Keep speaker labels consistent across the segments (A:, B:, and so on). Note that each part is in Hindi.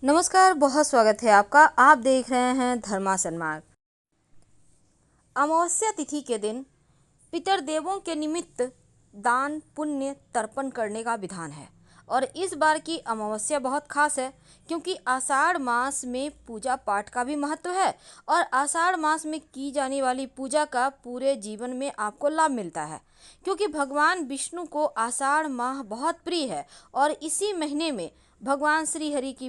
A: नमस्कार, बहुत स्वागत है आपका। आप देख रहे हैं धर्मासन मार्ग। अमावस्या तिथि के दिन पितृदेवों के निमित्त दान पुण्य तर्पण करने का विधान है। और इस बार की अमावस्या बहुत खास है क्योंकि आषाढ़ मास में पूजा पाठ का भी महत्व है और आषाढ़ मास में की जाने वाली पूजा का पूरे जीवन में आपको लाभ मिलता है क्योंकि भगवान विष्णु को आषाढ़ माह बहुत प्रिय है। और इसी महीने में भगवान श्री हरि की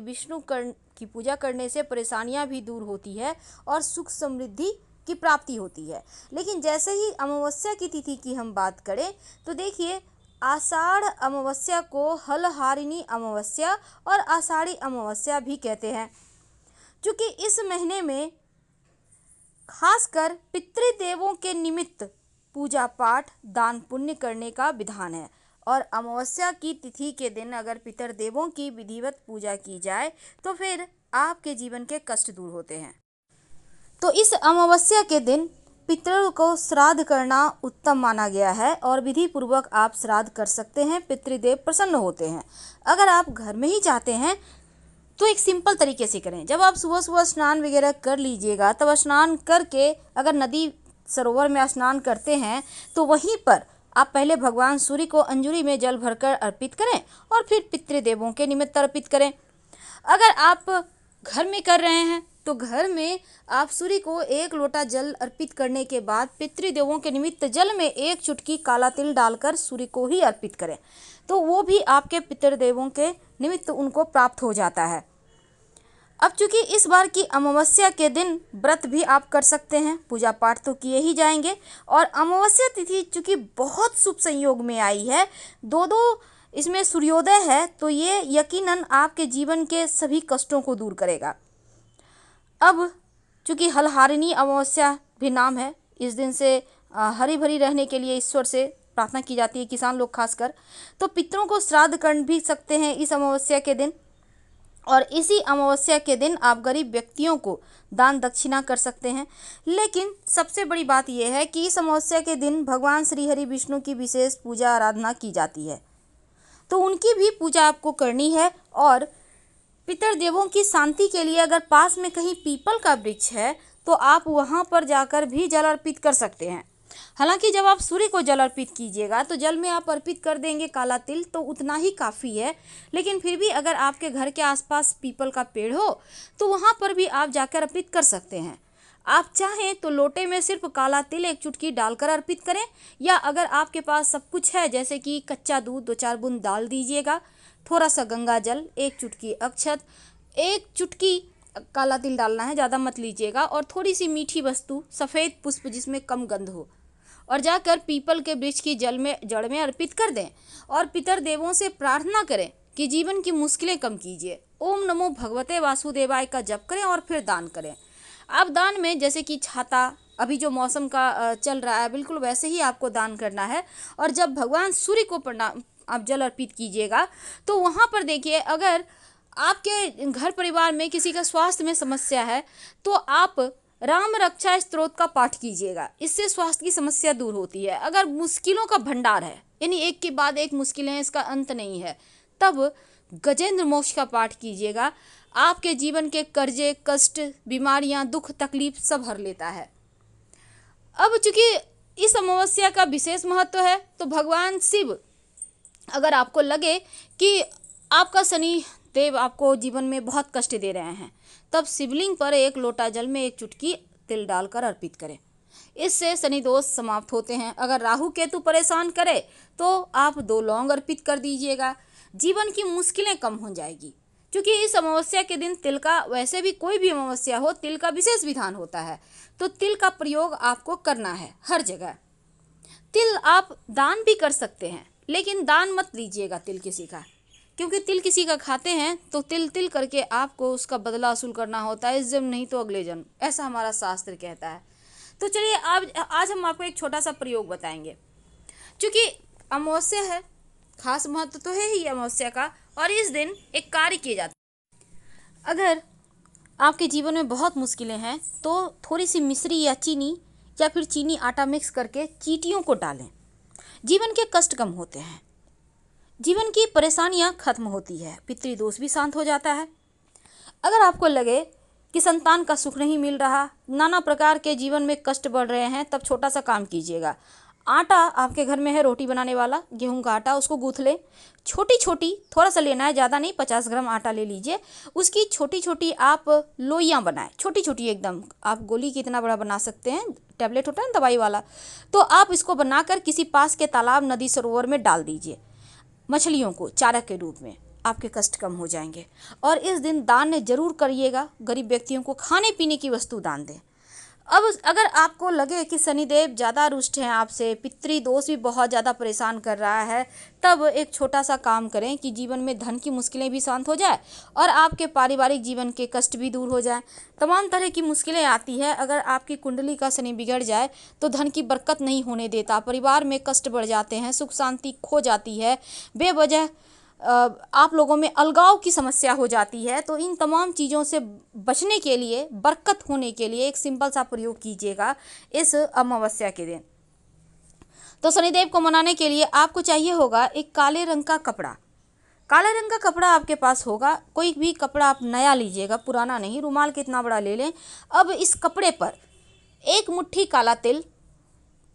A: की पूजा करने से परेशानियां भी दूर होती है और सुख समृद्धि की प्राप्ति होती है। लेकिन जैसे ही अमावस्या की तिथि की हम बात करें तो देखिए, आषाढ़ अमावस्या को हलहारिणी अमावस्या और आषाढ़ी अमावस्या भी कहते हैं। क्योंकि इस महीने में खासकर पितृदेवों के निमित्त पूजा पाठ दान पुण्य करने का विधान है। और अमावस्या की तिथि के दिन अगर पितृदेवों की विधिवत पूजा की जाए तो फिर आपके जीवन के कष्ट दूर होते हैं। तो इस अमावस्या के दिन पितरों को श्राद्ध करना उत्तम माना गया है और विधि पूर्वक आप श्राद्ध कर सकते हैं। पितृदेव प्रसन्न होते हैं। अगर आप घर में ही चाहते हैं तो एक सिंपल तरीके से करें। जब आप सुबह सुबह स्नान वगैरह कर लीजिएगा, तब स्नान करके अगर नदी सरोवर में स्नान करते हैं तो वहीं पर आप पहले भगवान सूर्य को अंजूरी में जल भरकर अर्पित करें और फिर पितृदेवों के निमित्त अर्पित करें। अगर आप घर में कर रहे हैं तो घर में आप सूर्य को 1 लोटा जल अर्पित करने के बाद पितृदेवों के निमित्त जल में 1 चुटकी काला तिल डालकर सूर्य को ही अर्पित करें, तो वो भी आपके पितृदेवों के निमित्त उनको प्राप्त हो जाता है। अब चूंकि इस बार की अमावस्या के दिन व्रत भी आप कर सकते हैं, पूजा पाठ तो किए ही जाएंगे। और अमावस्या तिथि चूंकि बहुत शुभ संयोग में आई है, दो इसमें सूर्योदय है, तो ये यकीनन आपके जीवन के सभी कष्टों को दूर करेगा। अब चूंकि हलहारिणी अमावस्या भी नाम है, इस दिन से हरी भरी रहने के लिए ईश्वर से प्रार्थना की जाती है, किसान लोग खासकर, तो पितरों को श्राद्ध कर भी सकते हैं इस अमावस्या के दिन। और इसी अमावस्या के दिन आप गरीब व्यक्तियों को दान दक्षिणा कर सकते हैं। लेकिन सबसे बड़ी बात यह है कि इस अमावस्या के दिन भगवान श्री हरि विष्णु की विशेष पूजा आराधना की जाती है, तो उनकी भी पूजा आपको करनी है। और पितृदेवों की शांति के लिए अगर पास में कहीं पीपल का वृक्ष है तो आप वहां पर जाकर भी जल अर्पित कर सकते हैं। हालांकि जब आप सूर्य को जल अर्पित कीजिएगा तो जल में आप अर्पित कर देंगे काला तिल, तो उतना ही काफ़ी है। लेकिन फिर भी अगर आपके घर के आसपास पीपल का पेड़ हो तो वहाँ पर भी आप जाकर अर्पित कर सकते हैं। आप चाहें तो लोटे में सिर्फ काला तिल 1 चुटकी डालकर अर्पित करें, या अगर आपके पास सब कुछ है जैसे कि कच्चा दूध 2-4 बूंद डाल दीजिएगा, थोड़ा सा गंगा जल, 1 चुटकी अक्षत, 1 चुटकी काला तिल डालना है, ज़्यादा मत लीजिएगा, और थोड़ी सी मीठी वस्तु सफ़ेद पुष्प जिसमें कम गंध हो, और जाकर पीपल के वृक्ष की जड़ में अर्पित कर दें। और पितृदेवों से प्रार्थना करें कि जीवन की मुश्किलें कम कीजिए। ओम नमो भगवते वासुदेवाय का जप करें और फिर दान करें। आप दान में जैसे कि छाता, अभी जो मौसम का चल रहा है, बिल्कुल वैसे ही आपको दान करना है। और जब भगवान सूर्य को प्रणाम आप जल अर्पित कीजिएगा तो वहाँ पर देखिए, अगर आपके घर परिवार में किसी का स्वास्थ्य में समस्या है तो आप राम रक्षा स्तोत्र का पाठ कीजिएगा, इससे स्वास्थ्य की समस्या दूर होती है। अगर मुश्किलों का भंडार है, यानी एक के बाद एक मुश्किलें हैं, इसका अंत नहीं है, तब गजेंद्र मोक्ष का पाठ कीजिएगा। आपके जीवन के कर्जे, कष्ट, बीमारियां, दुख, तकलीफ सब हर लेता है। अब चूंकि इस अमावस्या का विशेष महत्व है तो भगवान शिव, अगर आपको लगे कि आपका शनि देव आपको जीवन में बहुत कष्ट दे रहे हैं, तब शिवलिंग पर 1 लोटा जल में 1 चुटकी तिल डालकर अर्पित करें। इससे शनि दोष समाप्त होते हैं। अगर राहु केतु परेशान करे तो आप 2 लौंग अर्पित कर दीजिएगा, जीवन की मुश्किलें कम हो जाएगी। क्योंकि इस अमावस्या के दिन तिल का, वैसे भी कोई भी अमावस्या हो, तिल का विशेष विधान होता है, तो तिल का प्रयोग आपको करना है हर जगह। तिल आप दान भी कर सकते हैं, लेकिन दान मत लीजिएगा तिल किसी का, क्योंकि तिल किसी का खाते हैं तो तिल करके आपको उसका बदला वसूल करना होता है, इस जन्म नहीं तो अगले जन्म, ऐसा हमारा शास्त्र कहता है। तो चलिए आज हम आपको एक छोटा सा प्रयोग बताएंगे। क्योंकि अमावस्या है, खास महत्व तो है ही अमावस्या का, और इस दिन एक कार्य किया जाता है। अगर आपके जीवन में बहुत मुश्किलें हैं तो थोड़ी सी मिश्री या चीनी या फिर चीनी आटा मिक्स करके चींटियों को डालें। जीवन के कष्ट कम होते हैं, जीवन की परेशानियां खत्म होती है, पितृदोष भी शांत हो जाता है। अगर आपको लगे कि संतान का सुख नहीं मिल रहा, नाना प्रकार के जीवन में कष्ट बढ़ रहे हैं, तब छोटा सा काम कीजिएगा। आटा आपके घर में है रोटी बनाने वाला, गेहूं का आटा, उसको गूँथ लें। छोटी छोटी, थोड़ा सा लेना है, ज़्यादा नहीं, 50 ग्राम आटा ले लीजिए। उसकी छोटी छोटी आप लोइयाँ बनाएं, छोटी छोटी एकदम। आप गोली कितना बड़ा बना सकते हैं, टैबलेट होता है ना दवाई वाला, तो आप इसको बनाकर किसी पास के तालाब, नदी, सरोवर में डाल दीजिए। मछलियों को चारा के रूप में, आपके कष्ट कम हो जाएंगे। और इस दिन दान जरूर करिएगा, गरीब व्यक्तियों को खाने पीने की वस्तु दान दें। अब अगर आपको लगे कि शनिदेव ज़्यादा रुष्ट हैं आपसे, पितृदोष भी बहुत ज़्यादा परेशान कर रहा है, तब एक छोटा सा काम करें कि जीवन में धन की मुश्किलें भी शांत हो जाए और आपके पारिवारिक जीवन के कष्ट भी दूर हो जाए। तमाम तरह की मुश्किलें आती है, अगर आपकी कुंडली का शनि बिगड़ जाए तो धन की बरकत नहीं होने देता, परिवार में कष्ट बढ़ जाते हैं, सुख शांति खो जाती है, बेवजह आप लोगों में अलगाव की समस्या हो जाती है। तो इन तमाम चीज़ों से बचने के लिए, बरकत होने के लिए एक सिंपल सा प्रयोग कीजिएगा इस अमावस्या के दिन। तो शनिदेव को मनाने के लिए आपको चाहिए होगा एक काले रंग का कपड़ा। काले रंग का कपड़ा आपके पास होगा, कोई भी कपड़ा आप नया लीजिएगा, पुराना नहीं, रुमाल कितना बड़ा ले लें। अब इस कपड़े पर एक मुट्ठी काला तिल,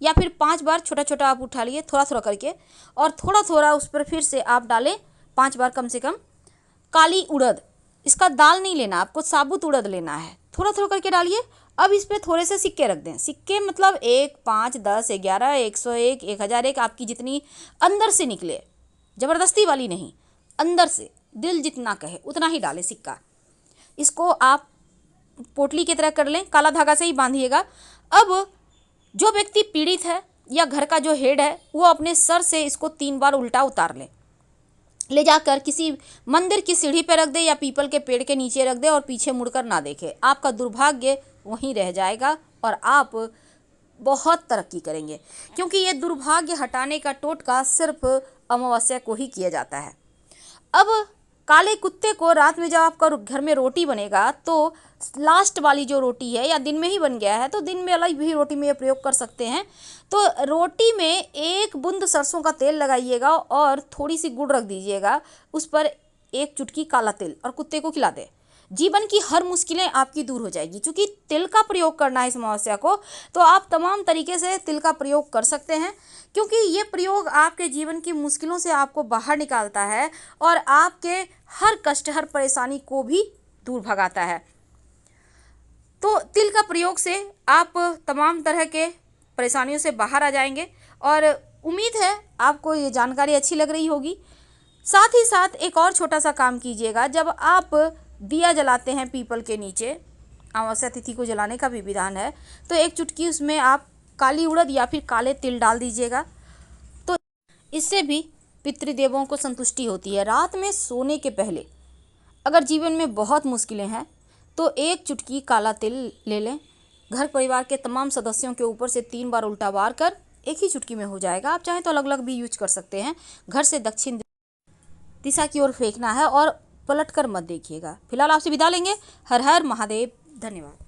A: या फिर 5 बार छोटा छोटा आप उठा लिए थोड़ा थोड़ा करके, और थोड़ा थोड़ा उस पर फिर से आप डालें 5 बार कम से कम काली उड़द। इसका दाल नहीं लेना, आपको साबुत उड़द लेना है, थोड़ा थोड़ा करके डालिए। अब इस पर थोड़े से सिक्के रख दें। सिक्के मतलब 1, 5, 10, 11, 101, 1001, आपकी जितनी अंदर से निकले, ज़बरदस्ती वाली नहीं, अंदर से दिल जितना कहे उतना ही डालें सिक्का। इसको आप पोटली की तरह कर लें, काला धागा से ही बांधिएगा। अब जो व्यक्ति पीड़ित है या घर का जो हेड है, वो अपने सर से इसको 3 बार उल्टा उतार ले जाकर किसी मंदिर की सीढ़ी पर रख दे या पीपल के पेड़ के नीचे रख दे और पीछे मुड़कर ना देखे। आपका दुर्भाग्य वहीं रह जाएगा और आप बहुत तरक्की करेंगे, क्योंकि ये दुर्भाग्य हटाने का टोटका सिर्फ अमावस्या को ही किया जाता है। अब काले कुत्ते को रात में जब आपका घर में रोटी बनेगा, तो लास्ट वाली जो रोटी है, या दिन में ही बन गया है तो दिन में अलग भी रोटी में ये प्रयोग कर सकते हैं। तो रोटी में 1 बूंद सरसों का तेल लगाइएगा और थोड़ी सी गुड़ रख दीजिएगा, उस पर 1 चुटकी काला तिल, और कुत्ते को खिला दे। जीवन की हर मुश्किलें आपकी दूर हो जाएगी। क्योंकि तिल का प्रयोग करना है इस अमावस्या को, तो आप तमाम तरीके से तिल का प्रयोग कर सकते हैं, क्योंकि ये प्रयोग आपके जीवन की मुश्किलों से आपको बाहर निकालता है और आपके हर कष्ट, हर परेशानी को भी दूर भगाता है। तो तिल का प्रयोग से आप तमाम तरह के परेशानियों से बाहर आ जाएंगे, और उम्मीद है आपको ये जानकारी अच्छी लग रही होगी। साथ ही साथ एक और छोटा सा काम कीजिएगा, जब आप दिया जलाते हैं पीपल के नीचे, अमावस्या तिथि को जलाने का भी विधान है, तो 1 चुटकी उसमें आप काली उड़द या फिर काले तिल डाल दीजिएगा। तो इससे भी पितृदेवों को संतुष्टि होती है। रात में सोने के पहले अगर जीवन में बहुत मुश्किलें हैं तो 1 चुटकी काला तिल ले लें, घर परिवार के तमाम सदस्यों के ऊपर से 3 बार उल्टा वार कर 1 ही चुटकी में हो जाएगा। आप चाहें तो अलग अलग भी यूज कर सकते हैं। घर से दक्षिण दिशा की ओर फेंकना है और पलट कर मत देखिएगा। फिलहाल आपसे विदा लेंगे। हर हर महादेव। धन्यवाद।